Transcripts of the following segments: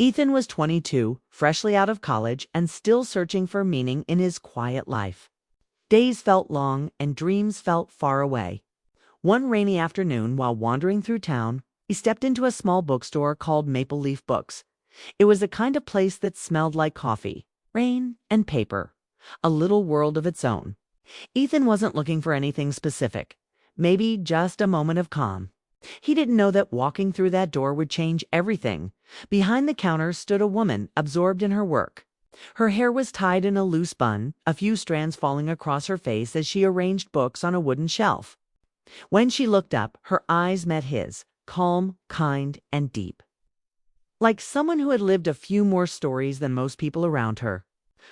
Ethan was 22, freshly out of college, and still searching for meaning in his quiet life. Days felt long and dreams felt far away. One rainy afternoon, while wandering through town, he stepped into a small bookstore called Maple Leaf Books. It was the kind of place that smelled like coffee, rain, and paper, a little world of its own. Ethan wasn't looking for anything specific, maybe just a moment of calm. He didn't know that walking through that door would change everything. Behind the counter stood a woman absorbed in her work. Her hair was tied in a loose bun, a few strands falling across her face as she arranged books on a wooden shelf. When she looked up, her eyes met his, calm, kind, and deep. Like someone who had lived a few more stories than most people around her.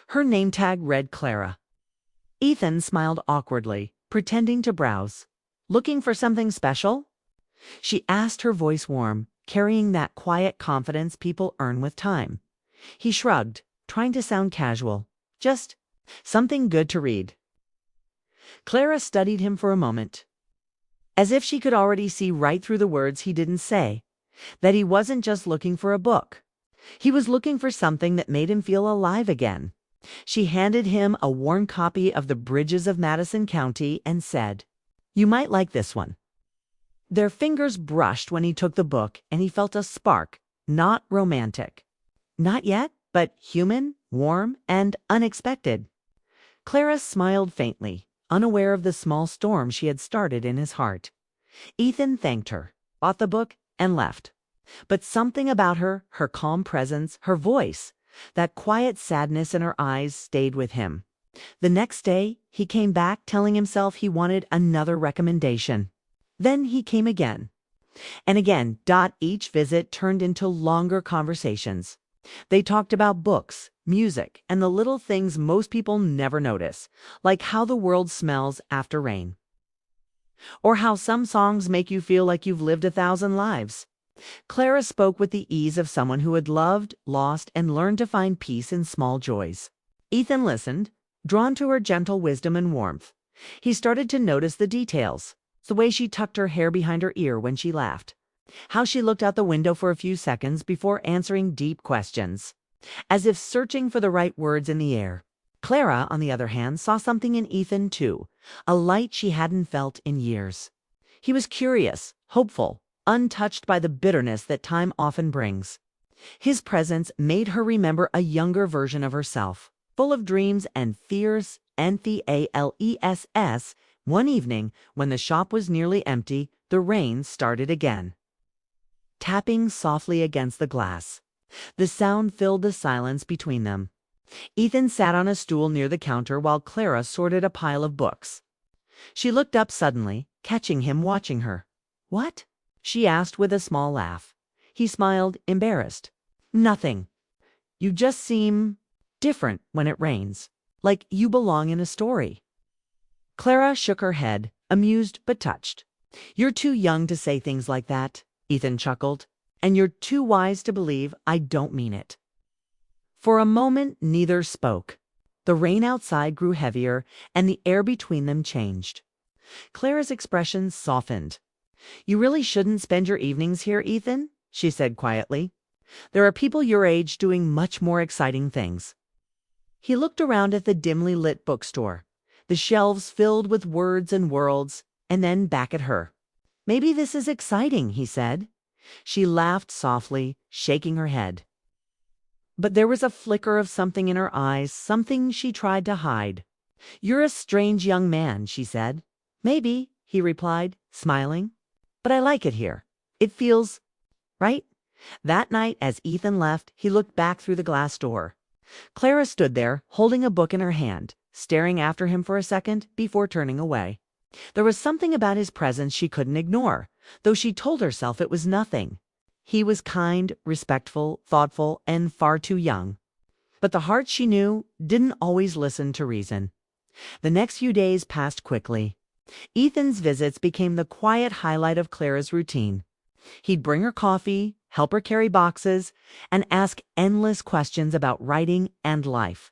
Her name tag read Clara. Ethan smiled awkwardly, pretending to browse. "Looking for something special?" She asked, her voice warm, carrying that quiet confidence people earn with time. He shrugged, trying to sound casual. "Just something good to read." Clara studied him for a moment, as if she could already see right through the words he didn't say, that he wasn't just looking for a book. He was looking for something that made him feel alive again. She handed him a worn copy of The Bridges of Madison County and said, "You might like this one." Their fingers brushed when he took the book, and he felt a spark, not romantic. Not yet, but human, warm, and unexpected. Clara smiled faintly, unaware of the small storm she had started in his heart. Ethan thanked her, bought the book, and left. But something about her, her calm presence, her voice, that quiet sadness in her eyes stayed with him. The next day, he came back telling himself he wanted another recommendation. Then he came again. And again. Each visit turned into longer conversations. They talked about books, music, and the little things most people never notice, like how the world smells after rain. Or how some songs make you feel like you've lived 1,000 lives. Clara spoke with the ease of someone who had loved, lost, and learned to find peace in small joys. Ethan listened, drawn to her gentle wisdom and warmth. He started to notice the details. The way she tucked her hair behind her ear when she laughed. How she looked out the window for a few seconds before answering deep questions, as if searching for the right words in the air. Clara, on the other hand, saw something in Ethan too, a light she hadn't felt in years. He was curious, hopeful, untouched by the bitterness that time often brings. His presence made her remember a younger version of herself, full of dreams and fears. Nthales. One evening, when the shop was nearly empty, the rain started again, tapping softly against the glass. The sound filled the silence between them. Ethan sat on a stool near the counter while Clara sorted a pile of books. She looked up suddenly, catching him watching her. "What?" she asked with a small laugh. He smiled, embarrassed. "Nothing. You just seem different when it rains, like you belong in a story." Clara shook her head, amused but touched. "You're too young to say things like that," Ethan chuckled, "and you're too wise to believe I don't mean it." For a moment, neither spoke. The rain outside grew heavier, and the air between them changed. Clara's expression softened. "You really shouldn't spend your evenings here, Ethan," she said quietly. "There are people your age doing much more exciting things." He looked around at the dimly lit bookstore, the shelves filled with words and worlds, and then back at her. "Maybe this is exciting," he said. She laughed softly, shaking her head. But there was a flicker of something in her eyes, something she tried to hide. "You're a strange young man," she said. "Maybe," he replied, smiling. "But I like it here. It feels right." That night, as Ethan left, he looked back through the glass door. Clara stood there, holding a book in her hand, staring after him for a second before turning away. There was something about his presence she couldn't ignore, though she told herself it was nothing. He was kind, respectful, thoughtful, and far too young. But the heart she knew didn't always listen to reason. The next few days passed quickly. Ethan's visits became the quiet highlight of Clara's routine. He'd bring her coffee, help her carry boxes, and ask endless questions about writing and life.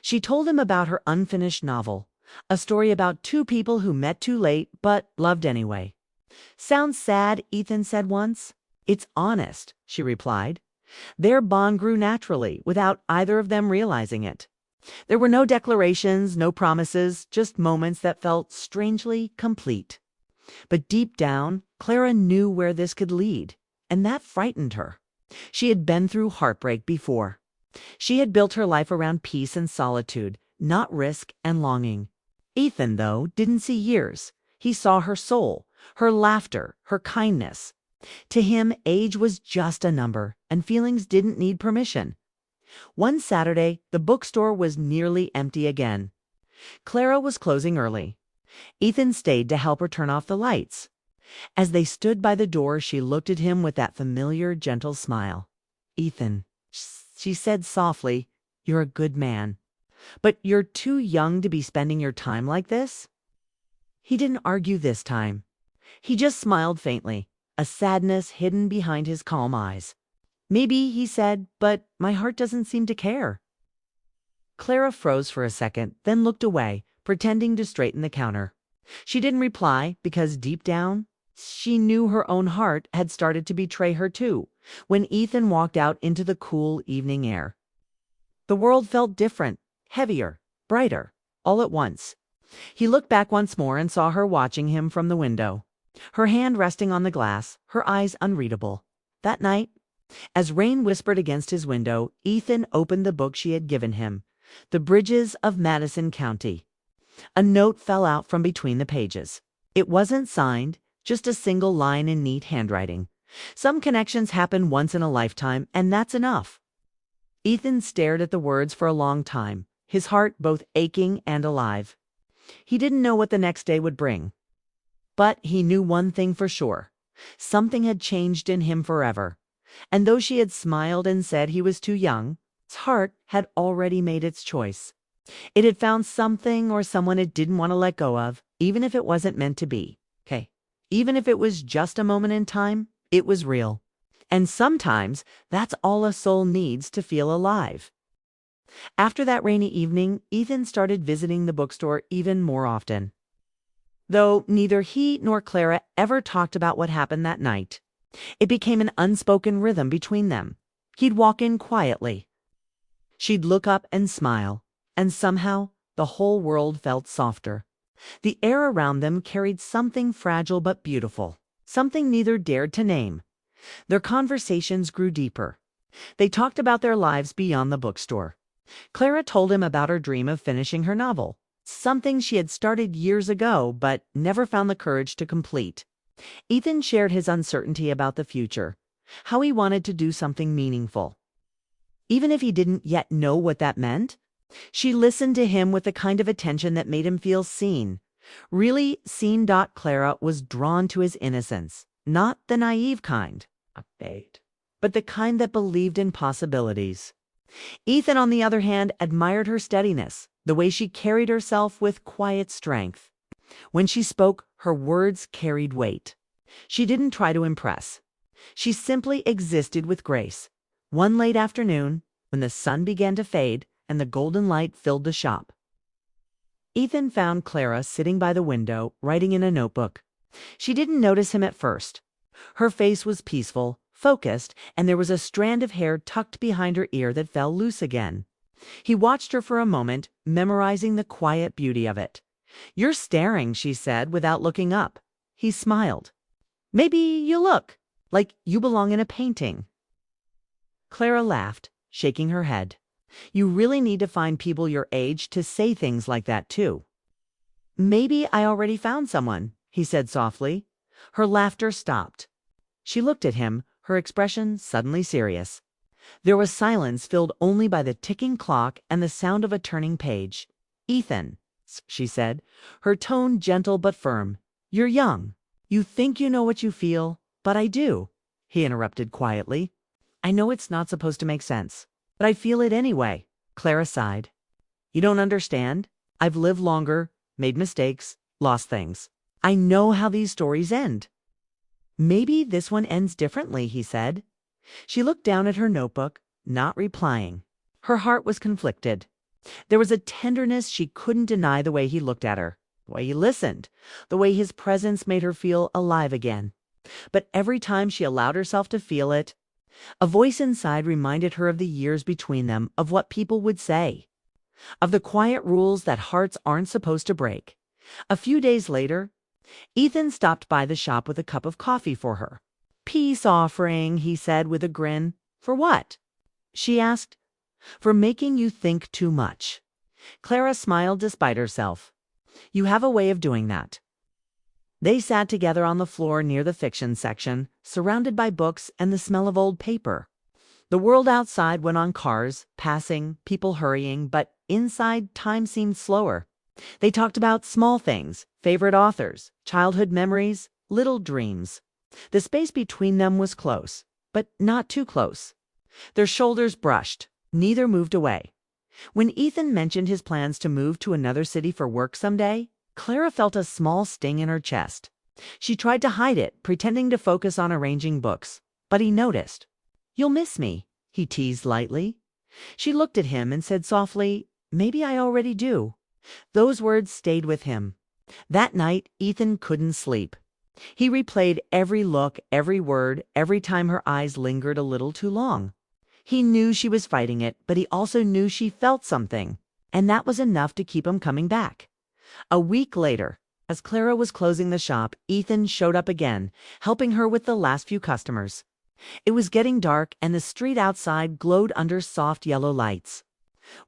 She told him about her unfinished novel, a story about two people who met too late but loved anyway. "Sounds sad," Ethan said once. "It's honest," she replied. Their bond grew naturally without either of them realizing it. There were no declarations, no promises, just moments that felt strangely complete. But deep down, Clara knew where this could lead, and that frightened her. She had been through heartbreak before. She had built her life around peace and solitude, not risk and longing. Ethan, though, didn't see years. He saw her soul, her laughter, her kindness. To him, age was just a number, and feelings didn't need permission. One Saturday, the bookstore was nearly empty again. Clara was closing early. Ethan stayed to help her turn off the lights. As they stood by the door, she looked at him with that familiar, gentle smile. "Ethan," she said softly, "you're a good man. But you're too young to be spending your time like this." He didn't argue this time. He just smiled faintly, a sadness hidden behind his calm eyes. "Maybe," he said, "but my heart doesn't seem to care." Clara froze for a second, then looked away, pretending to straighten the counter. She didn't reply because deep down, she knew her own heart had started to betray her too, when Ethan walked out into the cool evening air. The world felt different, heavier, brighter, all at once. He looked back once more and saw her watching him from the window, her hand resting on the glass, her eyes unreadable. That night, as rain whispered against his window, Ethan opened the book she had given him, The Bridges of Madison County. A note fell out from between the pages. It wasn't signed, just a single line in neat handwriting. Some connections happen once in a lifetime, and that's enough. Ethan stared at the words for a long time, his heart both aching and alive. He didn't know what the next day would bring. But he knew one thing for sure. Something had changed in him forever. And though she had smiled and said he was too young, his heart had already made its choice. It had found something or someone it didn't want to let go of, even if it wasn't meant to be. Okay. Even if it was just a moment in time, it was real. And sometimes that's all a soul needs to feel alive. After that rainy evening, Ethan started visiting the bookstore even more often. Though neither he nor Clara ever talked about what happened that night, it became an unspoken rhythm between them. He'd walk in quietly. She'd look up and smile, and somehow the whole world felt softer. The air around them carried something fragile but beautiful, something neither dared to name. Their conversations grew deeper. They talked about their lives beyond the bookstore. Clara told him about her dream of finishing her novel, something she had started years ago but never found the courage to complete. Ethan shared his uncertainty about the future, how he wanted to do something meaningful. Even if he didn't yet know what that meant, she listened to him with the kind of attention that made him feel seen. Really seen. Clara was drawn to his innocence, not the naive kind, but the kind that believed in possibilities. Ethan, on the other hand, admired her steadiness, the way she carried herself with quiet strength. When she spoke, her words carried weight. She didn't try to impress. She simply existed with grace. One late afternoon, when the sun began to fade and the golden light filled the shop, Ethan found Clara sitting by the window, writing in a notebook. She didn't notice him at first. Her face was peaceful, focused, and there was a strand of hair tucked behind her ear that fell loose again. He watched her for a moment, memorizing the quiet beauty of it. "You're staring," she said, without looking up. He smiled. "Maybe you look like you belong in a painting." Clara laughed, shaking her head. "You really need to find people your age to say things like that too." "Maybe I already found someone," he said softly. Her laughter stopped. She looked at him, her expression suddenly serious. There was silence filled only by the ticking clock and the sound of a turning page. "Ethan," she said, her tone gentle but firm, "you're young. You think you know what you feel, but I do," he interrupted quietly. "I know it's not supposed to make sense, but I feel it anyway." Clara sighed. "You don't understand. I've lived longer, made mistakes, lost things. I know how these stories end." "Maybe this one ends differently," he said. She looked down at her notebook, not replying. Her heart was conflicted. There was a tenderness she couldn't deny the way he looked at her, the way he listened, the way his presence made her feel alive again. But every time she allowed herself to feel it, A voice inside reminded her of the years between them, of what people would say, of the quiet rules that hearts aren't supposed to break. A few days later, Ethan stopped by the shop with a cup of coffee for her. "Peace offering," he said with a grin. "For what?" she asked. "For making you think too much." Clara smiled despite herself. "You have a way of doing that." They sat together on the floor near the fiction section, surrounded by books and the smell of old paper. The world outside went on, cars passing, people hurrying, but inside time seemed slower. They talked about small things, favorite authors, childhood memories, little dreams. The space between them was close, but not too close. Their shoulders brushed. Neither moved away. When Ethan mentioned his plans to move to another city for work someday, Clara felt a small sting in her chest. She tried to hide it, pretending to focus on arranging books, but he noticed. "You'll miss me," he teased lightly. She looked at him and said softly, "Maybe I already do." Those words stayed with him. That night, Ethan couldn't sleep. He replayed every look, every word, every time her eyes lingered a little too long. He knew she was fighting it, but he also knew she felt something, and that was enough to keep him coming back. A week later, as Clara was closing the shop, Ethan showed up again, helping her with the last few customers. It was getting dark, and the street outside glowed under soft yellow lights.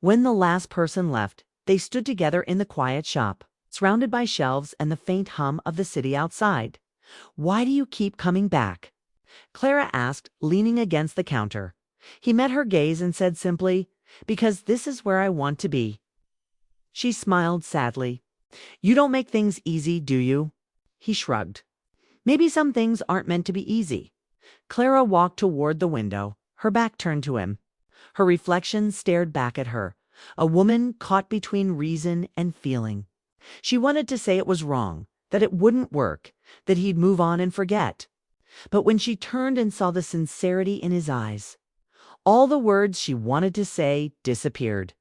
When the last person left, they stood together in the quiet shop, surrounded by shelves and the faint hum of the city outside. "Why do you keep coming back?" Clara asked, leaning against the counter. He met her gaze and said simply, "Because this is where I want to be." She smiled sadly. "You don't make things easy, do you?" He shrugged. "Maybe some things aren't meant to be easy." Clara walked toward the window, her back turned to him. Her reflection stared back at her, a woman caught between reason and feeling. She wanted to say it was wrong, that it wouldn't work, that he'd move on and forget. But when she turned and saw the sincerity in his eyes, all the words she wanted to say disappeared.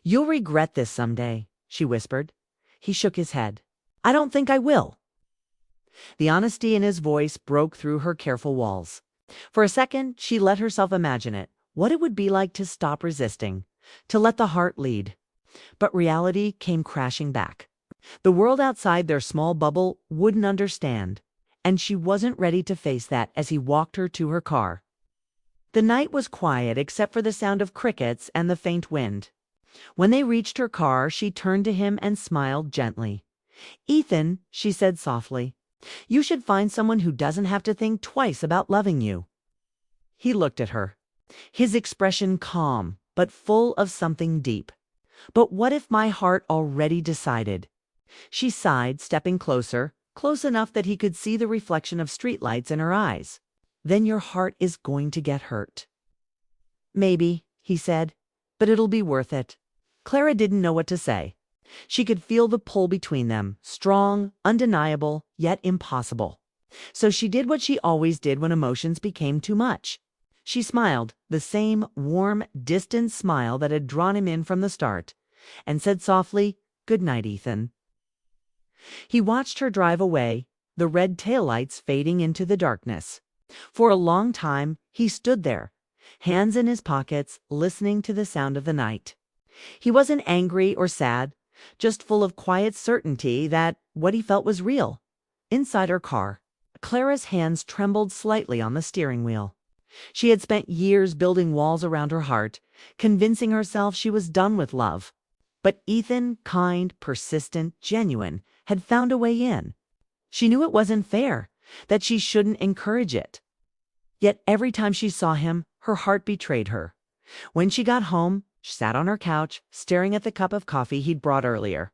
"You'll regret this someday," she whispered. He shook his head. "I don't think I will." The honesty in his voice broke through her careful walls. For a second, she let herself imagine it, what it would be like to stop resisting, to let the heart lead. But reality came crashing back. The world outside their small bubble wouldn't understand, and she wasn't ready to face that as he walked her to her car. The night was quiet except for the sound of crickets and the faint wind. When they reached her car, she turned to him and smiled gently. "Ethan," she said softly, "you should find someone who doesn't have to think twice about loving you." He looked at her, his expression calm, but full of something deep. "But what if my heart already decided?" She sighed, stepping closer, close enough that he could see the reflection of streetlights in her eyes. "Then your heart is going to get hurt." "Maybe," he said, "but it'll be worth it." Clara didn't know what to say. She could feel the pull between them, strong, undeniable, yet impossible. So she did what she always did when emotions became too much. She smiled, the same warm, distant smile that had drawn him in from the start, and said softly, "Good night, Ethan." He watched her drive away, the red taillights fading into the darkness. For a long time, he stood there, hands in his pockets, listening to the sound of the night. He wasn't angry or sad, just full of quiet certainty that what he felt was real. Inside her car, Clara's hands trembled slightly on the steering wheel. She had spent years building walls around her heart, convincing herself she was done with love. But Ethan, kind, persistent, genuine, had found a way in. She knew it wasn't fair, that she shouldn't encourage it. Yet every time she saw him, her heart betrayed her. When she got home, she sat on her couch, staring at the cup of coffee he'd brought earlier.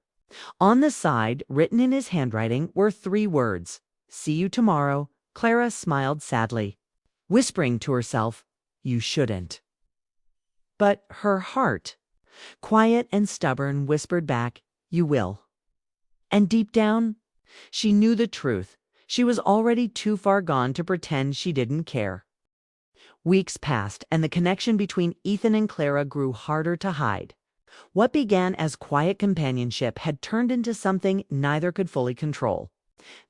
On the side, written in his handwriting, were 3 words. "See you tomorrow." Clara smiled sadly, whispering to herself, "You shouldn't." But her heart, quiet and stubborn, whispered back, "You will." And deep down, she knew the truth. She was already too far gone to pretend she didn't care. Weeks passed, and the connection between Ethan and Clara grew harder to hide. What began as quiet companionship had turned into something neither could fully control.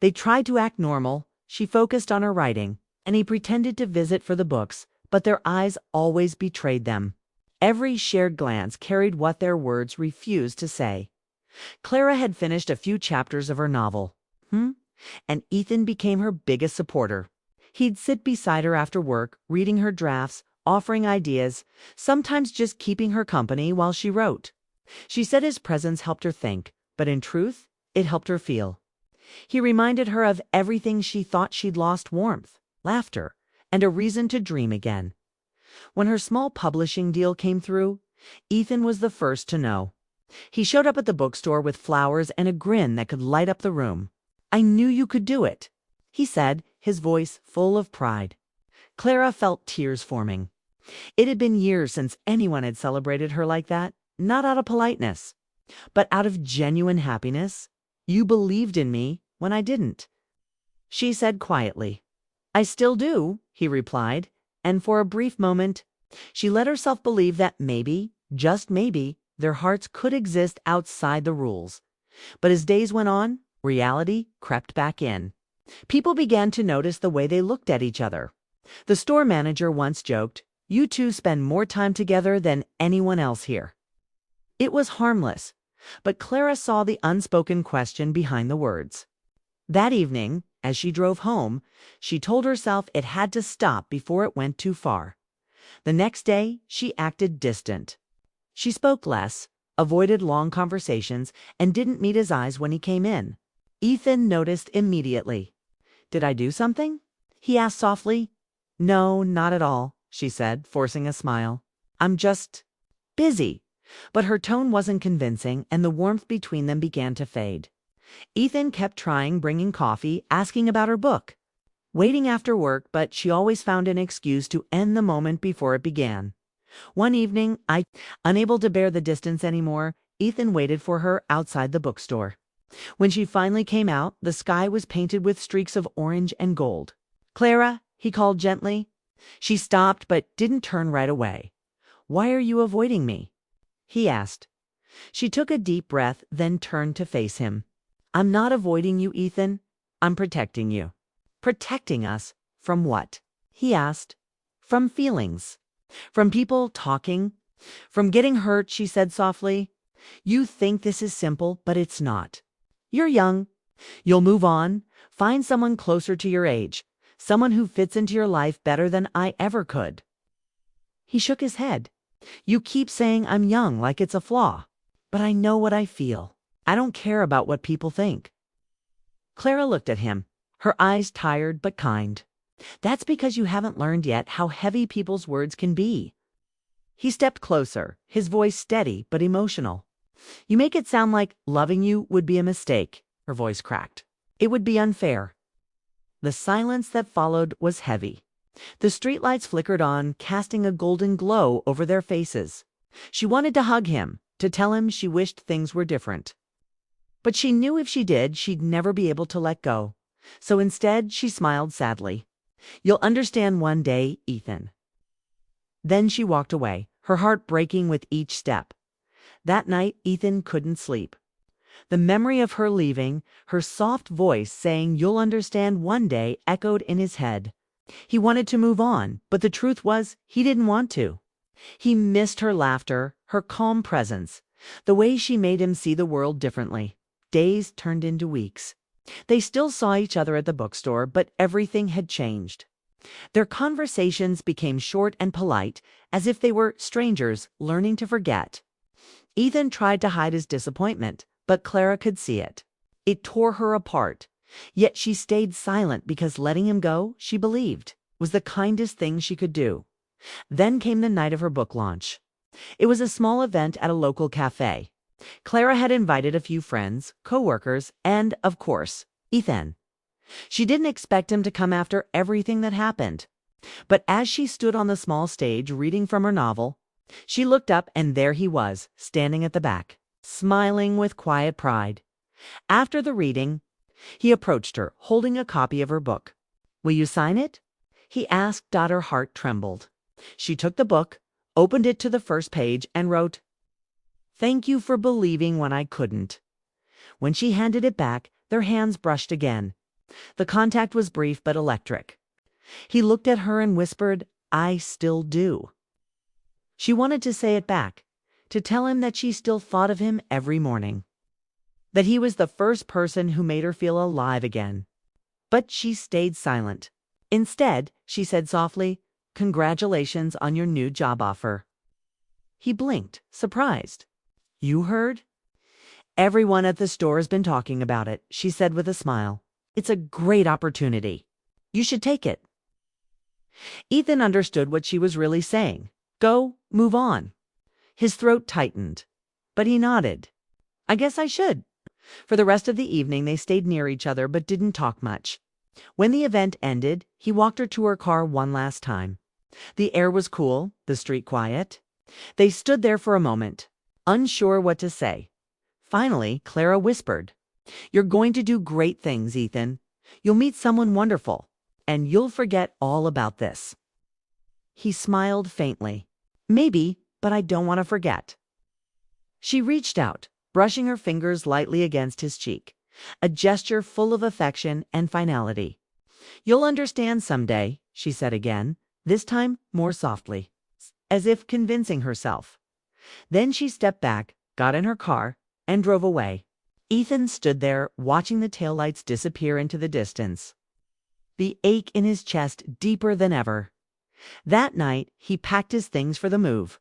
They tried to act normal. She focused on her writing, and he pretended to visit for the books, but their eyes always betrayed them. Every shared glance carried what their words refused to say. Clara had finished a few chapters of her novel, and Ethan became her biggest supporter. He'd sit beside her after work, reading her drafts, offering ideas, sometimes just keeping her company while she wrote. She said his presence helped her think, but in truth, it helped her feel. He reminded her of everything she thought she'd lost: warmth, laughter, and a reason to dream again. When her small publishing deal came through, Ethan was the first to know. He showed up at the bookstore with flowers and a grin that could light up the room. "I knew you could do it," he said, his voice full of pride. Clara felt tears forming. It had been years since anyone had celebrated her like that, not out of politeness, but out of genuine happiness. "You believed in me when I didn't," she said quietly. "I still do," he replied, and for a brief moment, she let herself believe that maybe, just maybe, their hearts could exist outside the rules. But as days went on, reality crept back in. People began to notice the way they looked at each other. The store manager once joked, "You two spend more time together than anyone else here." It was harmless, but Clara saw the unspoken question behind the words. That evening, as she drove home, she told herself it had to stop before it went too far. The next day, she acted distant. She spoke less, avoided long conversations, and didn't meet his eyes when he came in. Ethan noticed immediately. "Did I do something?" he asked softly. "No, not at all," she said, forcing a smile. "I'm just busy." But her tone wasn't convincing, and the warmth between them began to fade. Ethan kept trying, bringing coffee, asking about her book, waiting after work, but she always found an excuse to end the moment before it began. One evening, unable to bear the distance anymore, Ethan waited for her outside the bookstore. When she finally came out, the sky was painted with streaks of orange and gold. "Clara," he called gently. She stopped but didn't turn right away. "Why are you avoiding me?" he asked. She took a deep breath, then turned to face him. "I'm not avoiding you, Ethan. I'm protecting you." "Protecting us from what?" he asked. "From feelings. From people talking. From getting hurt," she said softly. "You think this is simple, but it's not. You're young. You'll move on, find someone closer to your age, someone who fits into your life better than I ever could." He shook his head. "You keep saying I'm young like it's a flaw, but I know what I feel. I don't care about what people think." Clara looked at him, her eyes tired but kind. "That's because you haven't learned yet how heavy people's words can be." He stepped closer, his voice steady but emotional. "You make it sound like loving you would be a mistake," her voice cracked. "It would be unfair." The silence that followed was heavy. The streetlights flickered on, casting a golden glow over their faces. She wanted to hug him, to tell him she wished things were different. But she knew if she did, she'd never be able to let go. So instead, she smiled sadly. "You'll understand one day, Ethan." Then she walked away, her heart breaking with each step. That night, Ethan couldn't sleep. The memory of her leaving, her soft voice saying "you'll understand one day," echoed in his head. He wanted to move on, but the truth was he didn't want to. He missed her laughter, her calm presence, the way she made him see the world differently. Days turned into weeks. They still saw each other at the bookstore, but everything had changed. Their conversations became short and polite, as if they were strangers learning to forget. Ethan tried to hide his disappointment, but Clara could see it. It tore her apart. Yet she stayed silent because letting him go, she believed, was the kindest thing she could do. Then came the night of her book launch. It was a small event at a local cafe. Clara had invited a few friends, co-workers, and, of course, Ethan. She didn't expect him to come after everything that happened. But as she stood on the small stage reading from her novel, she looked up and there he was, standing at the back, smiling with quiet pride. After the reading, he approached her, holding a copy of her book. "Will you sign it?" he asked. Her heart trembled. She took the book, opened it to the first page, and wrote, "Thank you for believing when I couldn't." When she handed it back, their hands brushed again. The contact was brief but electric. He looked at her and whispered, I still do." She wanted to say it back, to tell him that she still thought of him every morning, that he was the first person who made her feel alive again. But she stayed silent. Instead, she said softly, "Congratulations on your new job offer." He blinked, surprised. "You heard?" "Everyone at the store has been talking about it," she said with a smile. "It's a great opportunity. You should take it." Ethan understood what she was really saying. Go, move on. His throat tightened, but he nodded. "I guess I should." For the rest of the evening, they stayed near each other but didn't talk much. When the event ended, he walked her to her car one last time. The air was cool, the street quiet. They stood there for a moment, unsure what to say. Finally, Clara whispered, "You're going to do great things, Ethan. You'll meet someone wonderful, and you'll forget all about this." He smiled faintly. "Maybe, but I don't want to forget." She reached out, brushing her fingers lightly against his cheek, a gesture full of affection and finality. "You'll understand someday," she said again, this time more softly, as if convincing herself. Then she stepped back, got in her car, and drove away. Ethan stood there, watching the taillights disappear into the distance, the ache in his chest deeper than ever. That night, he packed his things for the move.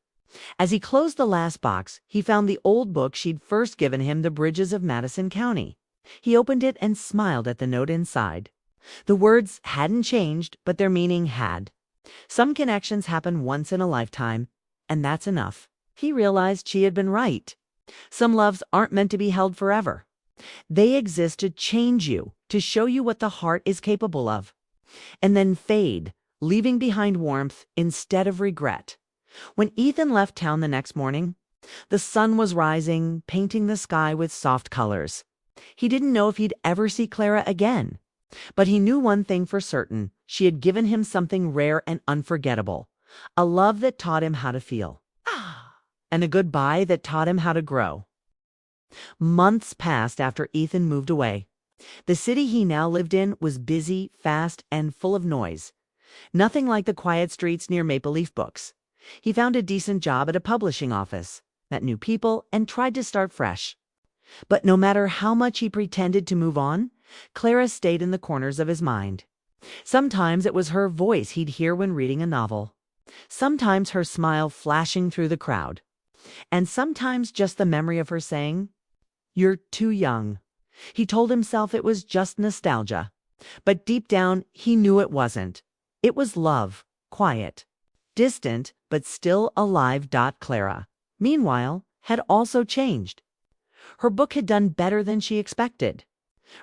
As he closed the last box, he found the old book she'd first given him, The Bridges of Madison County. He opened it and smiled at the note inside. The words hadn't changed, but their meaning had. Some connections happen once in a lifetime, and that's enough. He realized she had been right. Some loves aren't meant to be held forever. They exist to change you, to show you what the heart is capable of, and then fade, leaving behind warmth instead of regret. When Ethan left town the next morning, the sun was rising, painting the sky with soft colors. He didn't know if he'd ever see Clara again, but he knew one thing for certain: she had given him something rare and unforgettable, a love that taught him how to feel, and a goodbye that taught him how to grow. Months passed after Ethan moved away. The city he now lived in was busy, fast, and full of noise. Nothing like the quiet streets near Maple Leaf Books. He found a decent job at a publishing office, met new people, and tried to start fresh. But no matter how much he pretended to move on, Clara stayed in the corners of his mind. Sometimes it was her voice he'd hear when reading a novel. Sometimes her smile flashing through the crowd. And sometimes just the memory of her saying, "You're too young." He told himself it was just nostalgia. But deep down, he knew it wasn't. It was love, quiet, distant, but still alive. Clara, meanwhile, had also changed. Her book had done better than she expected.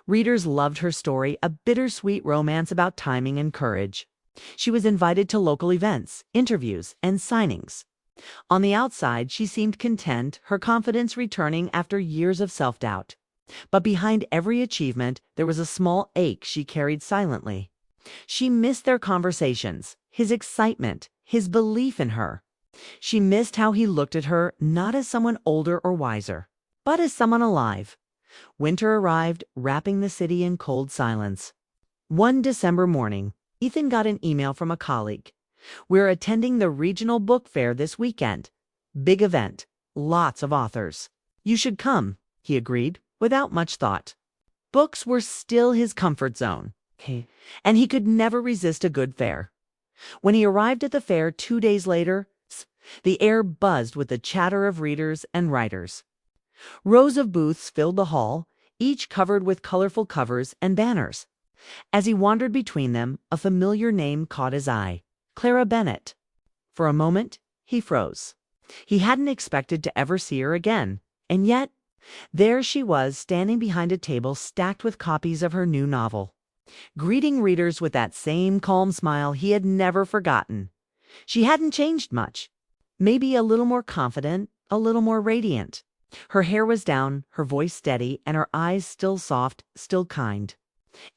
Readers loved her story, a bittersweet romance about timing and courage. She was invited to local events, interviews, and signings. On the outside, she seemed content, her confidence returning after years of self-doubt. But behind every achievement, there was a small ache she carried silently. She missed their conversations, his excitement, his belief in her. She missed how he looked at her, not as someone older or wiser, but as someone alive. Winter arrived, wrapping the city in cold silence. One December morning, Ethan got an email from a colleague. "We're attending the regional book fair this weekend. Big event, lots of authors. You should come," he agreed, without much thought. Books were still his comfort zone, and he could never resist a good fair. When he arrived at the fair 2 days later, the air buzzed with the chatter of readers and writers. Rows of booths filled the hall, each covered with colorful covers and banners. As he wandered between them, a familiar name caught his eye: Clara Bennett. For a moment, he froze. He hadn't expected to ever see her again, and yet there she was, standing behind a table stacked with copies of her new novel, greeting readers with that same calm smile he had never forgotten. She hadn't changed much. Maybe a little more confident, a little more radiant. Her hair was down, her voice steady, and her eyes still soft, still kind.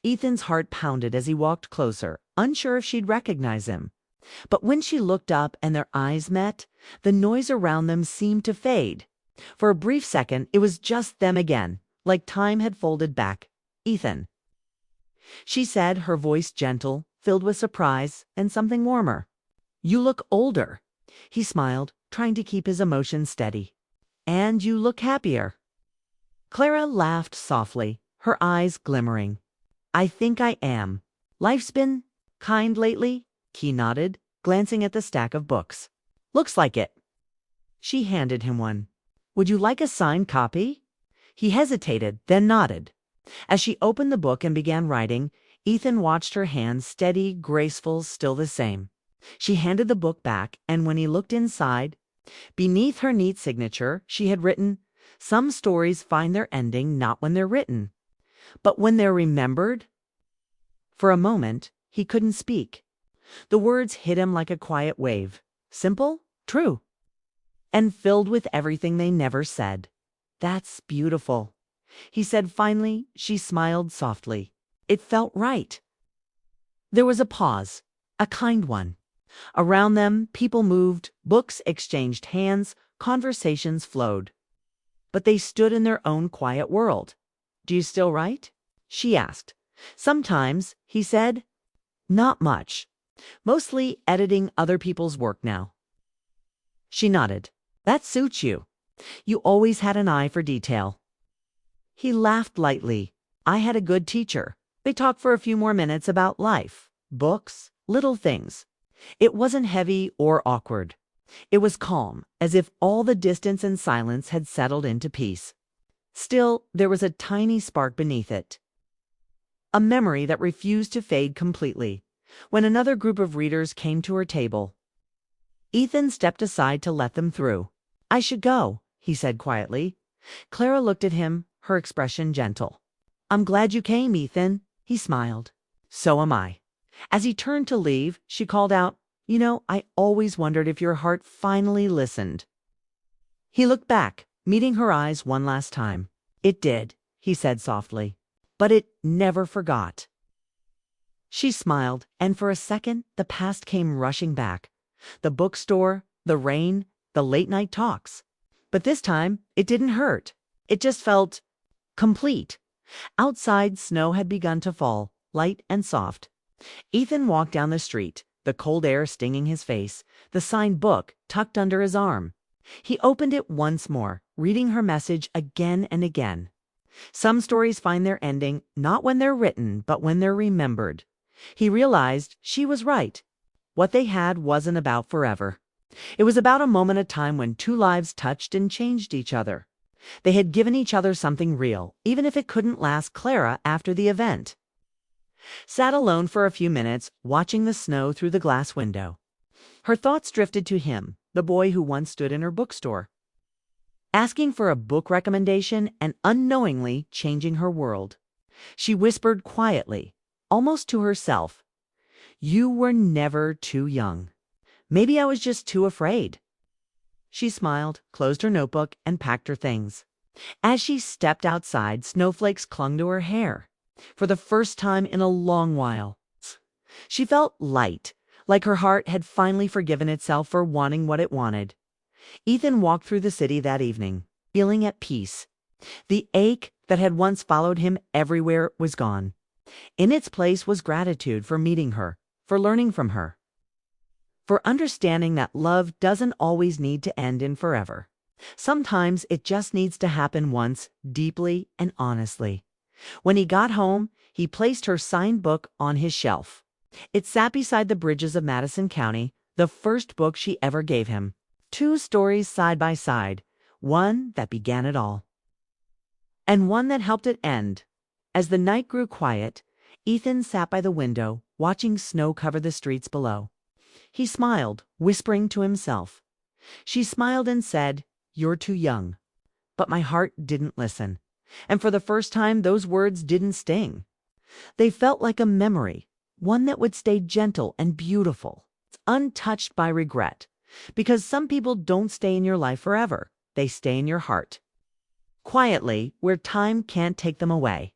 Ethan's heart pounded as he walked closer, unsure if she'd recognize him. But when she looked up and their eyes met, the noise around them seemed to fade. For a brief second, it was just them again, like time had folded back. "Ethan," she said, her voice gentle, filled with surprise and something warmer. You look older. He smiled, trying to keep his emotions steady. And you look happier. Clara laughed softly, her eyes glimmering. I think I am. Life's been kind lately, he nodded, glancing at the stack of books. Looks like it. She handed him one. Would you like a signed copy? He hesitated, then nodded. As she opened the book and began writing, Ethan watched her hands, steady, graceful, still the same. She handed the book back, and when he looked inside, beneath her neat signature, she had written, Some stories find their ending not when they're written, but when they're remembered. For a moment, he couldn't speak. The words hit him like a quiet wave. Simple, true, and filled with everything they never said. That's beautiful, he said finally. She smiled softly. It felt right. There was a pause, a kind one. Around them, people moved, books exchanged hands, conversations flowed. But they stood in their own quiet world. Do you still write? She asked. Sometimes, he said. Not much. Mostly editing other people's work now. She nodded. That suits you. You always had an eye for detail. He laughed lightly. I had a good teacher. They talked for a few more minutes about life, books, little things. It wasn't heavy or awkward. It was calm, as if all the distance and silence had settled into peace. Still, there was a tiny spark beneath it. A memory that refused to fade completely. When another group of readers came to her table, Ethan stepped aside to let them through. I should go, he said quietly. Clara looked at him, her expression gentle. I'm glad you came, Ethan, he smiled. So am I. As he turned to leave, she called out, I always wondered if your heart finally listened. He looked back, meeting her eyes one last time. It did, he said softly, but it never forgot. She smiled, and for a second, the past came rushing back. The bookstore, the rain, the late-night talks. But this time, it didn't hurt. It just felt complete. Outside, snow had begun to fall, light and soft. Ethan walked down the street, the cold air stinging his face, the signed book tucked under his arm. He opened it once more, reading her message again and again. Some stories find their ending not when they're written, but when they're remembered. He realized she was right. What they had wasn't about forever. It was about a moment of time when two lives touched and changed each other. They had given each other something real, even if it couldn't last. Clara, after the event, sat alone for a few minutes, watching the snow through the glass window. Her thoughts drifted to him, the boy who once stood in her bookstore, asking for a book recommendation and unknowingly changing her world. She whispered quietly, almost to herself, You were never too young. Maybe I was just too afraid. She smiled, closed her notebook, and packed her things. As she stepped outside, snowflakes clung to her hair. For the first time in a long while, she felt light, like her heart had finally forgiven itself for wanting what it wanted. Ethan walked through the city that evening, feeling at peace. The ache that had once followed him everywhere was gone. In its place was gratitude for meeting her, for learning from her, for understanding that love doesn't always need to end in forever. Sometimes it just needs to happen once, deeply and honestly. When he got home, he placed her signed book on his shelf. It sat beside the bridges of Madison County, the first book she ever gave him. 2 stories side by side, one that began it all, and one that helped it end. As the night grew quiet, Ethan sat by the window, watching snow cover the streets below. He smiled, whispering to himself. She smiled and said, You're too young. But my heart didn't listen. And for the first time, those words didn't sting. They felt like a memory, one that would stay gentle and beautiful, untouched by regret. Because some people don't stay in your life forever. They stay in your heart, quietly, where time can't take them away.